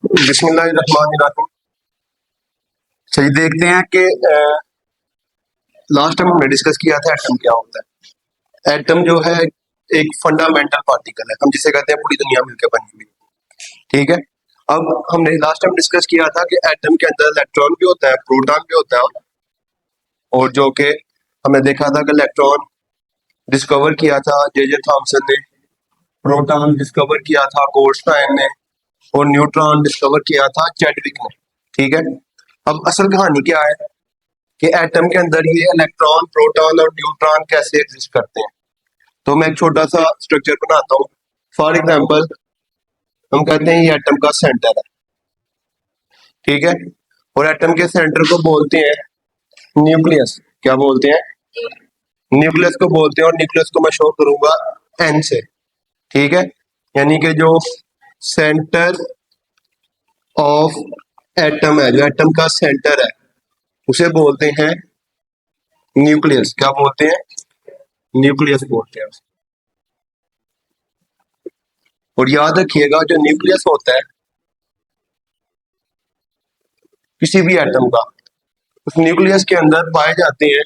बिस्मिल्लाहिर्रहमानिर्रहीम। चलिए देखते हैं कि लास्ट टाइम हमने डिस्कस किया था एटम क्या होता है। एटम जो है एक फंडामेंटल पार्टिकल है, हम जिसे कहते हैं पूरी दुनिया मिलकर बनी हुई। ठीक है। अब हमने लास्ट टाइम डिस्कस किया था कि एटम के अंदर इलेक्ट्रॉन भी होता है, प्रोटॉन भी होता है, और जो कि हमने देखा था कि इलेक्ट्रॉन डिस्कवर किया था जे थॉमसन ने, प्रोटॉन डिस्कवर किया था गोल्डस्टाइन ने, और न्यूट्रॉन डिस्कवर किया था चैडविक ने। ठीक है। अब असल कहानी क्या है कि एटम के अंदर ये इलेक्ट्रॉन, प्रोटॉन और न्यूट्रॉन कैसे एग्जिस्ट करते हैं। तो मैं एक छोटा सा स्ट्रक्चर बनाता हूँ। फॉर एग्जांपल हम कहते हैं ये एटम का सेंटर है। ठीक है। और एटम के सेंटर को बोलते हैं न्यूक्लियस। क्या बोलते हैं? न्यूक्लियस को बोलते हैं, और न्यूक्लियस को मैं शो करूंगा एन से। ठीक है। यानी कि जो सेंटर ऑफ एटम है, जो एटम का सेंटर है, उसे बोलते हैं न्यूक्लियस। क्या बोलते हैं? न्यूक्लियस बोलते हैं। और याद रखिएगा जो न्यूक्लियस होता है किसी भी एटम का, उस न्यूक्लियस के अंदर पाए जाते हैं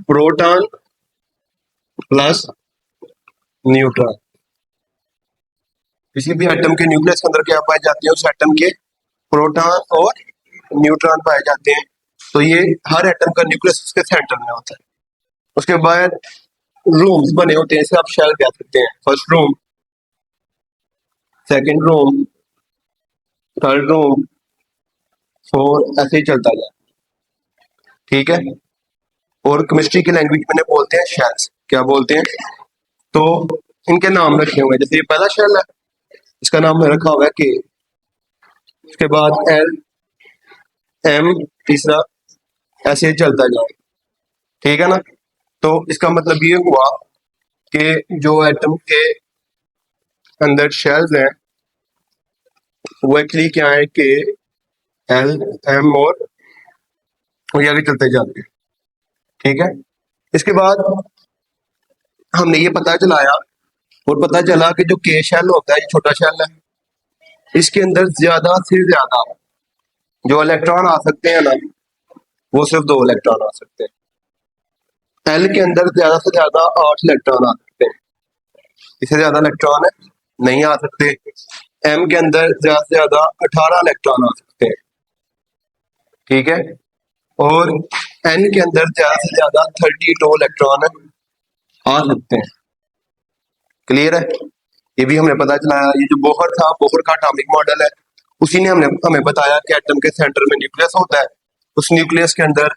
प्रोटॉन प्लस न्यूट्रॉन। किसी भी एटम के न्यूक्लियस के अंदर क्या पाए जाते हैं? उस एटम के प्रोटॉन और न्यूट्रॉन पाए जाते हैं। तो ये हर एटम का न्यूक्लियस उसके सेंटर में होता है। उसके बाद रूम्स बने होते हैं, इसे आप शेल कह सकते हैं। First room, second room, third room, four, ऐसे ही चलता जाए। ठीक है। और केमिस्ट्री की लैंग्वेज में बोलते हैं शेल्स। क्या बोलते हैं? तो इनके नाम रखे हुए हैं। जैसे ये पहला शेल है, इसका नाम रखा हुआ है के। उसके बाद एल, एम, तीसरा, ऐसे ही चलता जाए। ठीक है ना। तो इसका मतलब ये हुआ कि जो एटम के अंदर शेल्स हैं वो एक्चुअली क्या है कि एल, एम और ये आगे चलते जाते हैं। ठीक है। इसके बाद हमने ये पता चलाया, और पता चला कि जो के शेल होता है, ये छोटा शेल है, इसके अंदर ज्यादा से ज्यादा जो इलेक्ट्रॉन आ सकते हैं ना, वो सिर्फ 2 इलेक्ट्रॉन आ सकते हैं। एल के अंदर ज्यादा से ज्यादा 8 इलेक्ट्रॉन आ सकते हैं, इससे ज्यादा इलेक्ट्रॉन नहीं आ सकते। एम के अंदर ज्यादा से ज्यादा 18 इलेक्ट्रॉन आ सकते हैं। ठीक है। और एन के अंदर ज्यादा से ज्यादा 32 इलेक्ट्रॉन आ सकते हैं। क्लियर है? ये भी हमने पता चलाया। ये जो बोहर था, बोहर का एटॉमिक मॉडल है, उसी ने हमें बताया कि एटम के सेंटर में न्यूक्लियस होता है। उस न्यूक्लियस के अंदर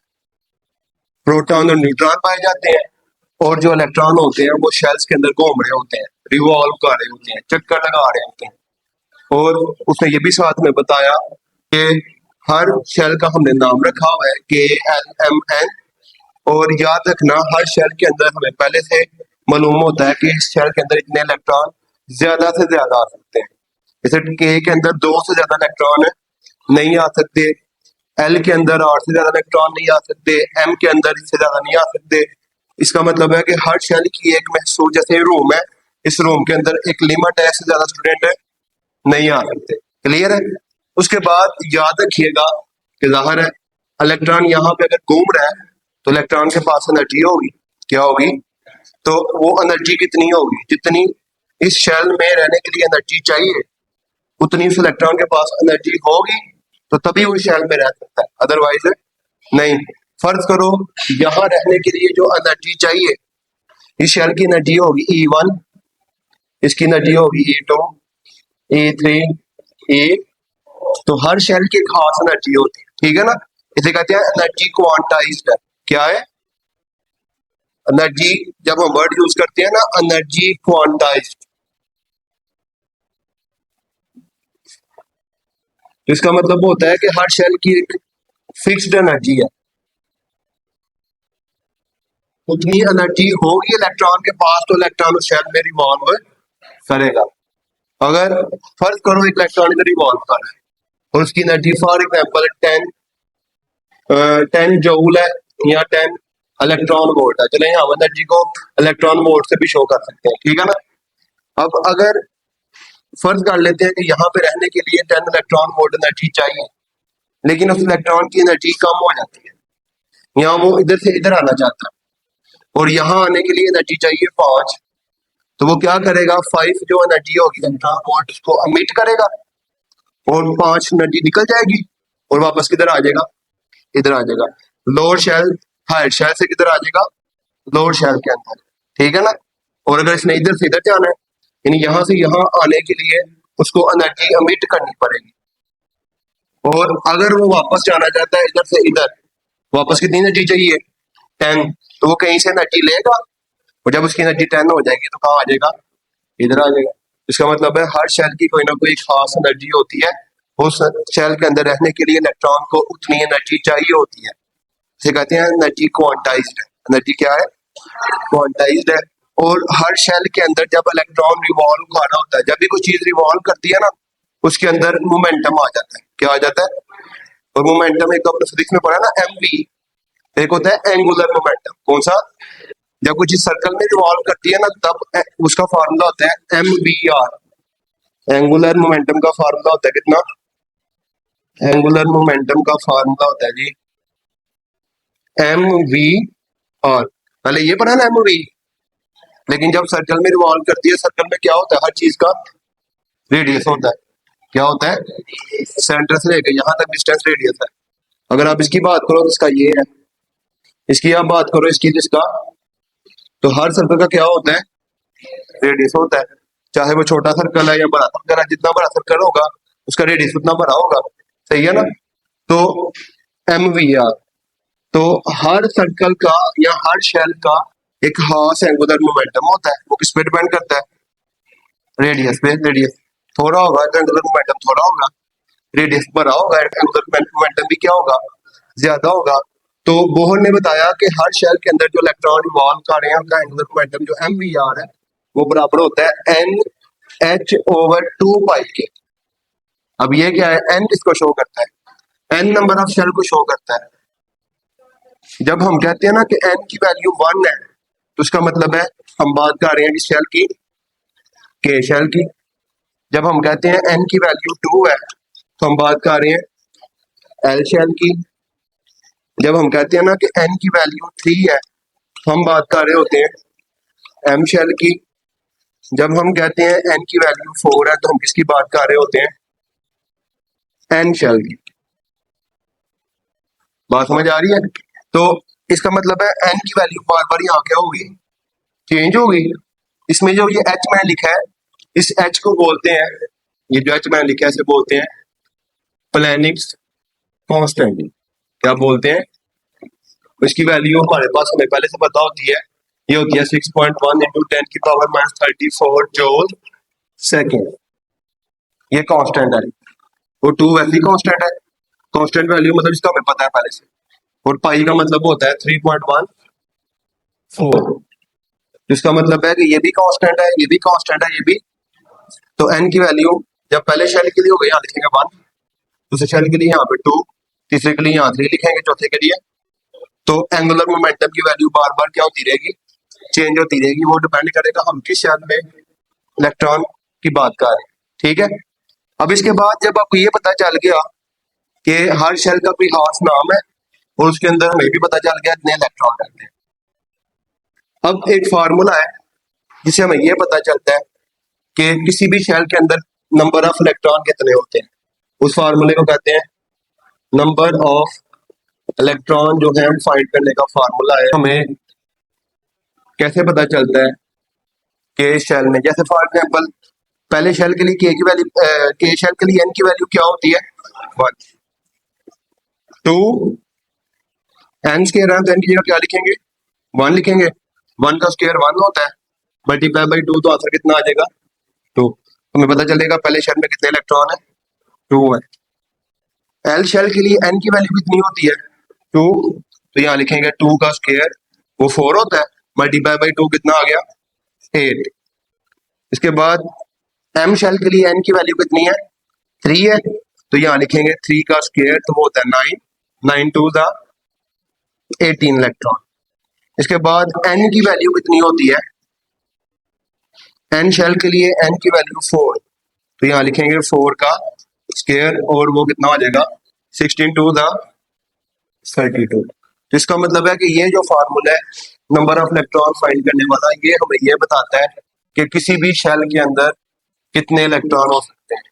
प्रोटॉन और न्यूट्रॉन पाए जाते हैं, और जो इलेक्ट्रॉन होते हैं वो शेल्स के अंदर घूम रहे होते हैं, रिवॉल्व कर रहे होते हैं, चक्कर लगा रहे होते हैं। और उसने ये भी साथ में बताया कि हर शेल का हमने नाम रखा हुआ है के, एल, एम, एन। और याद रखना, हर शेल के अंदर हमें पहले से मालूम होता है कि इस शेल के अंदर इतने इलेक्ट्रॉन ज्यादा से ज्यादा आ सकते हैं। जैसे के अंदर 2 से ज्यादा इलेक्ट्रॉन नहीं आ सकते, एल के अंदर 8 से ज्यादा इलेक्ट्रॉन नहीं आ सकते, एम के अंदर इससे ज्यादा नहीं आ सकते। इसका मतलब है कि हर शेल की एक महसूस, जैसे रूम है, इस रूम के अंदर एक लिमिट है, इससे ज्यादा स्टूडेंट नहीं आ सकते। क्लियर है? उसके बाद याद रखिएगा कि जाहिर है इलेक्ट्रॉन यहाँ पे अगर घूम रहा है तो इलेक्ट्रॉन के पास एनर्जी होगी। क्या होगी? तो वो एनर्जी कितनी होगी? जितनी इस शेल में रहने के लिए एनर्जी चाहिए, उतनी उस इलेक्ट्रॉन के पास एनर्जी होगी, तो तभी वो शेल में रह सकता है, अदरवाइज नहीं। फर्ज करो यहाँ रहने के लिए जो एनर्जी चाहिए, इस शेल की एनर्जी होगी E1, इसकी एनर्जी होगी E2, E3, E, तो हर शेल की खास एनर्जी होती है। ठीक है ना। इसे कहते हैं एनर्जी क्वांटाइज्ड है। क्या है? एनर्जी, जब हम वर्ड यूज करते हैं ना, एनर्जी क्वांटाइज्ड, तो इसका मतलब होता है कि हर शेल की एक फिक्स्ड एनर्जी है, उतनी एनर्जी होगी इलेक्ट्रॉन के पास तो इलेक्ट्रॉन उस शेल में रिवॉल्व करेगा। अगर फर्ज करो एक इलेक्ट्रॉन इधर रिवॉल्व कर रहा है और उसकी एनर्जी फॉर एग्जांपल 10 जूल है या 10 इलेक्ट्रॉन वोल्ट है, चले हम एनर्जी को इलेक्ट्रॉन वोल्ट से भी शो कर सकते हैं। ठीक है ना। अब अगर फर्ज कर लेते हैं कि यहाँ पे रहने के लिए 10 इलेक्ट्रॉन वोल्ट एनर्जी चाहिए, लेकिन उस इलेक्ट्रॉन की एनर्जी कम हो जाती है, यहाँ वो इधर से इधर आना चाहता है और यहाँ आने के लिए एनर्जी चाहिए 5। तो वो क्या करेगा, 5 जो एनर्जी होगी इलेक्ट्रॉन वोल्ट उसको अमिट करेगा और 5 एनर्जी निकल जाएगी और वापस किधर आ जाएगा, इधर आ जाएगा। लोअर शेल हायर शेल से किधर आ जाएगा, लोअर शेल के अंदर, ठीक है ना। और अगर इसने इधर से इधर जाना है, यानी यहाँ से यहाँ आने के लिए उसको एनर्जी अमिट करनी पड़ेगी। और अगर वो वापस जाना चाहता है इधर से इधर, वापस कितनी एनर्जी चाहिए, 10। तो वो कहीं से एनर्जी लेगा और जब उसकी एनर्जी 10 हो जाएगी तो कहाँ आ जाएगा, इधर आ जाएगा। इसका मतलब है हर शेल की कोई ना कोई खास एनर्जी होती है, उस शेल के अंदर रहने के लिए इलेक्ट्रॉन को उतनी एनर्जी चाहिए होती है। इसे कहते हैं एनर्जी क्वांटाइज्ड है। एनर्जी क्या है, क्वांटाइज्ड है। और हर शेल के अंदर जब इलेक्ट्रॉन रिवॉल्व कर रहा होता है, जब भी कोई चीज रिवॉल्व करती है ना, उसके अंदर मोमेंटम आ जाता है। क्या आ जाता है, और मोमेंटम एक तो अपने फिजिक्स में पढ़ा ना, mv, एक होता है एंगुलर मोमेंटम। कौन सा, जब कोई चीज सर्कल में रिवॉल्व करती है ना, तब उसका फार्मूला होता है mvr। एंगुलर मोमेंटम का फार्मूला होता है कितना, एंगुलर मोमेंटम का फार्मूला होता है जी mvr। पहले ये पढ़ा ना mv, लेकिन जब सर्कल में रिवॉल्व करती है, सर्कल में क्या होता है, हर चीज का रेडियस होता है। क्या होता है, सेंटर से लेकर यहाँ तक डिस्टेंस रेडियस है। अगर आप इसकी बात करो तो इसका ये है, इसकी आप बात करो इसकी जिसका, तो हर सर्कल का क्या होता है, रेडियस होता है। चाहे वो छोटा सर्कल है या बड़ा सर्कल है, जितना बड़ा सर्कल होगा उसका रेडियस उतना बड़ा होगा, सही है ना। तो mvr, तो हर सर्कल का या हर शेल का एक खास एंगुलर मोमेंटम होता है। वो किस पे डिपेंड करता है, रेडियस पे। रेडियस थोड़ा होगा तो एंगुलर मोमेंटम थोड़ा होगा, रेडियस बड़ा होगा एंगुलर मोमेंटम भी क्या होगा, ज्यादा होगा। तो बोहर ने बताया कि हर शेल के अंदर जो इलेक्ट्रॉन रिवॉल्व कर रहे हैं उनका एंगुलर मोमेंटम जो mvr है वो बराबर होता है NH/2 के। अब ये क्या है, n किसको शो करता है, n नंबर ऑफ शेल को शो करता है। जब हम कहते हैं ना कि n की वैल्यू 1 है, तो उसका मतलब है हम बात कर रहे हैं किस शेल की, के शेल की। जब हम कहते हैं n की वैल्यू 2 है, तो हम बात कर रहे हैं l शेल की। जब हम कहते हैं ना कि n की वैल्यू 3 है, तो हम बात कर रहे होते हैं m शेल की। जब हम कहते हैं n की वैल्यू 4 है, तो हम किसकी बात कर रहे होते हैं, n शेल की। बात समझ आ रही है। तो इसका मतलब है n की वैल्यू बार बार यहाँ क्या होगी, चेंज होगी। इसमें जो ये h मैंने लिखा है, इस h को बोलते हैं, ये जो h मैंने लिखा है इसे बोलते हैं प्लैंक्स कांस्टेंट। क्या बोलते हैं, इसकी वैल्यू हमारे पास हमें पहले से पता होती है, ये होती है 6.1 इंटू 10⁻34 जूल सेकेंड। ये कांस्टेंट है, वो 2 वैसे ही कांस्टेंट है। कांस्टेंट वैल्यू मतलब इसका हमें पता है पहले से। और पाई का मतलब होता है 3.14, जिसका मतलब है कि ये भी कांस्टेंट है, ये भी कांस्टेंट है, ये भी। तो n की वैल्यू जब पहले शेल के लिए हो गई, यहाँ लिखेंगे 1, दूसरे शेल के लिए यहाँ पे 2, तीसरे के लिए यहाँ 3 लिखेंगे, चौथे के लिए। तो एंगुलर मोमेंटम की वैल्यू बार बार क्या होती रहेगी, चेंज होती रहेगी। वो डिपेंड करेगा हम किस शेल में इलेक्ट्रॉन की बात कर रहे हैं, ठीक है। अब इसके बाद जब आपको ये पता चल गया कि हर शेल का कोई खास नाम है और उसके अंदर हमें भी पता चल गया इतने इलेक्ट्रॉन रहते हैं, अब एक फार्मूला है जिससे हमें ये पता चलता है कि किसी भी शेल के अंदर नंबर ऑफ इलेक्ट्रॉन कितने होते हैं। उस फार्मूले को कहते हैं नंबर ऑफ इलेक्ट्रॉन। जो है फाइंड करने का फार्मूला है। हमें कैसे पता चलता है कि शेल में, जैसे फॉर एग्जांपल पहले शेल के लिए के की वैल्यू, के शेल के लिए n की वैल्यू क्या होती है, 1, 2, n स्क्वायर है तो n की जगह क्या लिखेंगे, 1 लिखेंगे। 1 का स्क्वायर 1 होता है, मल्टीप्लाई बाई 2, तो आंसर कितना आ जाएगा, 2। हमें पता चलेगा पहले शेल में कितने इलेक्ट्रॉन है, 2 है। एल शेल के लिए n की वैल्यू कितनी होती है, 2, तो यहाँ लिखेंगे 2 का स्क्वायर वो 4 होता है, मल्टीप्लाई बाई 2 कितना आ गया, 8। इसके बाद m शेल के लिए n की वैल्यू कितनी है, 3 है, तो यहाँ लिखेंगे 3 का स्क्वायर तो वो होता है 9, 9 टू द 18 इलेक्ट्रॉन। इसके बाद n की वैल्यू कितनी होती है, n शेल के लिए n की वैल्यू 4, तो यहाँ लिखेंगे 4 का स्क्वायर और वो कितना हो जाएगा 16 टू द 32। तो इसका मतलब है कि ये जो फार्मूला है नंबर ऑफ इलेक्ट्रॉन फाइंड करने वाला, ये हमें ये बताता है कि किसी भी शेल के अंदर कितने इलेक्ट्रॉन हो सकते हैं।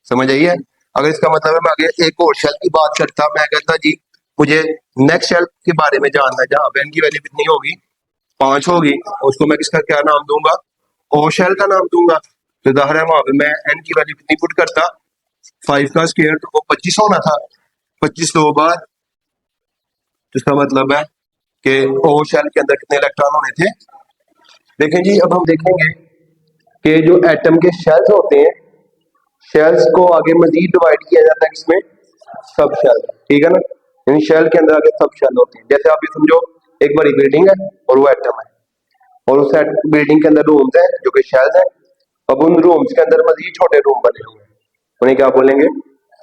समझ आइए। अगर इसका मतलब है मैं आगे एक और शेल की बात करता, मैं कहता जी मुझे नेक्स्ट शेल के बारे में जानना है जहां पे n की वैल्यू कितनी होगी 5 होगी, उसको मैं किसका क्या नाम दूंगा, ओ शेल का नाम दूंगा। तो जाहिर है वहां पे मैं n की वैल्यू कितनी पुट करता 5 का स्क्वायर, तो वो 25 होना था। 25 तो बाद इसका मतलब है कि ओ शेल के अंदर कितने इलेक्ट्रॉन होने थे। देखें जी, अब हम देखेंगे कि जो एटम के शेल्स होते हैं, शेल्स को आगे मजीद डिवाइड किया जाता है किसमें, सब शेल। ठीक है ना, यानी शेल के अंदर आगे सब शेल होते हैं। जैसे आप ये समझो एक बड़ी बिल्डिंग है और वो एटम है, और उस बिल्डिंग के अंदर रूम्स हैं जो कि शेल्स हैं। अब उन रूम्स के अंदर मजीद छोटे रूम बने हुए हैं, उन्हें क्या बोलेंगे,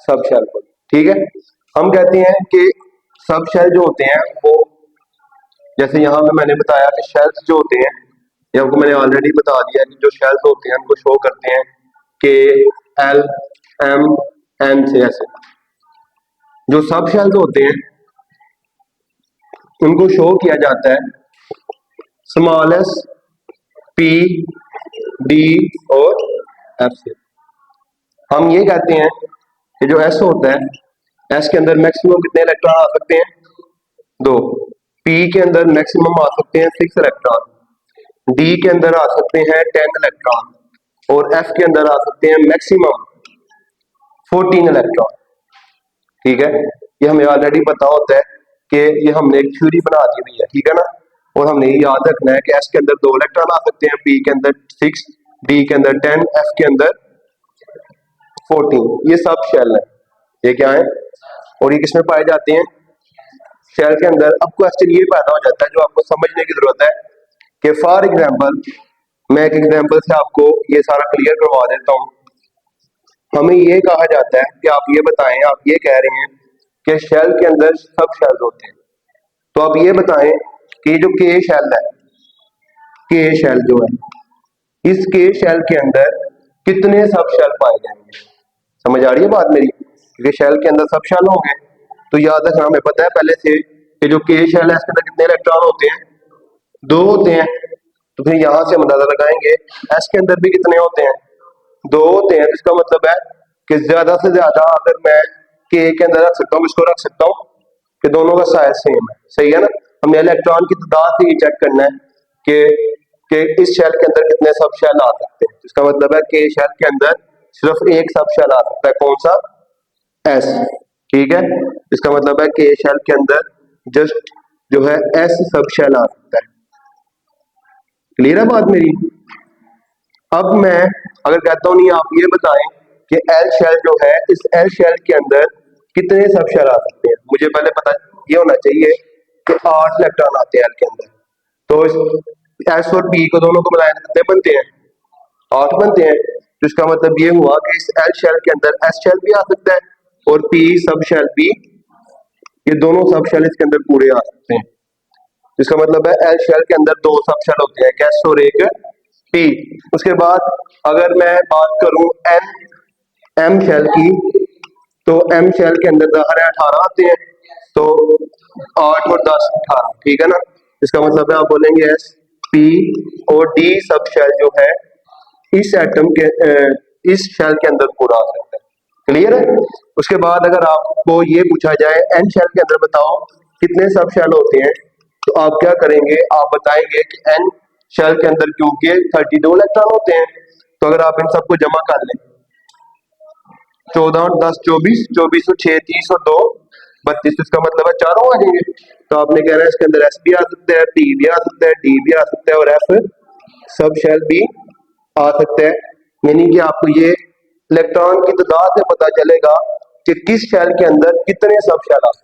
सब शेल बोलेंगे। ठीक है, हम कहते हैं कि सब शेल जो होते हैं वो, जैसे यहाँ पे मैंने बताया कि शेल्स जो होते हैं, ये आपको मैंने ऑलरेडी बता दिया कि जो शेल्स होते हैं उनको शो करते हैं के एल एम एन से ऐसे। जो सब शेल्स होते हैं उनको शो किया जाता है स्मॉल एस, पी, डी और एफ से। हम ये कहते हैं कि जो एस होता है, एस के अंदर मैक्सिमम कितने इलेक्ट्रॉन आ सकते हैं, 2। पी के अंदर मैक्सिमम आ सकते हैं 6 इलेक्ट्रॉन, डी के अंदर आ सकते हैं 10 इलेक्ट्रॉन, और एफ के अंदर आ सकते हैं मैक्सिमम 14 इलेक्ट्रॉन। ठीक है, ये हमें ऑलरेडी पता होता है कि ये हमने एक थ्योरी बना दी हुई है। ठीक है ना, और हमने ये याद रखना है कि एस के अंदर 2 इलेक्ट्रॉन आ सकते हैं, पी के अंदर 6, डी के अंदर 10, एफ के अंदर 14। ये सब शेल है, ये क्या है और ये किसमें पाए जाते हैं, शेल के अंदर। अब क्वेश्चन ये पैदा हो जाता है जो आपको समझने की जरूरत है कि फॉर एग्जांपल, मैं एक एग्जांपल से आपको ये सारा क्लियर करवा देता हूँ। हमें ये कहा जाता है कि आप ये बताएं, आप ये कह रहे हैं कि शेल के अंदर सब शेल्स होते हैं, तो आप ये बताएं कि जो के शेल है, के शेल जो है, इस के शेल के अंदर कितने सब शेल पाए जाएंगे। समझ आ रही है बात मेरी, क्योंकि शेल के अंदर सब शेल होंगे तो याद रखना, हमें पता है पहले से कि जो के शेल है इसके अंदर कितने इलेक्ट्रॉन होते हैं, 2 होते हैं। तो फिर यहां से हम अंदाजा लगाएंगे एस के अंदर भी कितने होते हैं, 2 होते हैं। इसका मतलब है कि ज्यादा से ज्यादा अगर मैं के अंदर रख सकता हूँ, इसको रख सकता हूँ कि दोनों का साइज सेम है। सही है ना, हमने इलेक्ट्रॉन की तादाद से ये चेक करना है कि इस शेल के अंदर कितने सब शेल आ सकते हैं। इसका मतलब है कि शेल के अंदर सिर्फ एक सब शेल आ सकता है, कौन सा, एस। ठीक है, इसका मतलब है कि शेल के अंदर जस्ट जो है एस सब शेल आ सकता है। क्लियर है बात मेरी। अब मैं अगर कहता हूं नहीं, आप ये बताएं कि एल शेल जो है, इस एल शेल के अंदर कितने सब शेल आ सकते हैं। मुझे पहले पता ये होना चाहिए कि 8 इलेक्ट्रॉन आते हैं एल के अंदर, तो इस एस और पी को दोनों को मिलाएं कितने बनते हैं, 8 बनते हैं। तो इसका मतलब ये हुआ कि इस एल शेल के अंदर एस शेल भी आ सकता है और पी सब शेल भी, ये दोनों सब शेल इसके अंदर पूरे आ सकते हैं। इसका मतलब है एल शेल के अंदर 2 सब शेल होते हैं, एक एस और एक पी। उसके बाद अगर मैं बात करूं एन एम शेल की, तो एम शेल के अंदर 18 आते हैं, तो 8 और 10 18। ठीक है ना, इसका मतलब है आप बोलेंगे एस पी और डी सब शेल जो है इस एटम के इस शेल के अंदर पूरा आ सकता है। क्लियर है। उसके बाद अगर आपको ये पूछा जाए एन शेल के अंदर बताओ कितने सब शेल होते हैं, तो आप क्या करेंगे, आप बताएंगे कि एन शेल के अंदर क्योंकि 32 इलेक्ट्रॉन होते हैं, तो अगर आप इन सबको जमा कर लें, 14 और 10 24, 24 और 6 30 और 2 32, इसका मतलब है चारों आ जाएंगे। तो आपने कहना है इसके अंदर एस भी आ सकता है, पी भी आ सकता है, डी भी आ सकता है और एफ सब शेल भी आ सकता है। यानी कि आपको ये इलेक्ट्रॉन की तादाद से पता चलेगा कि किस शेल के अंदर कितने सब शेल आ सकते हैं।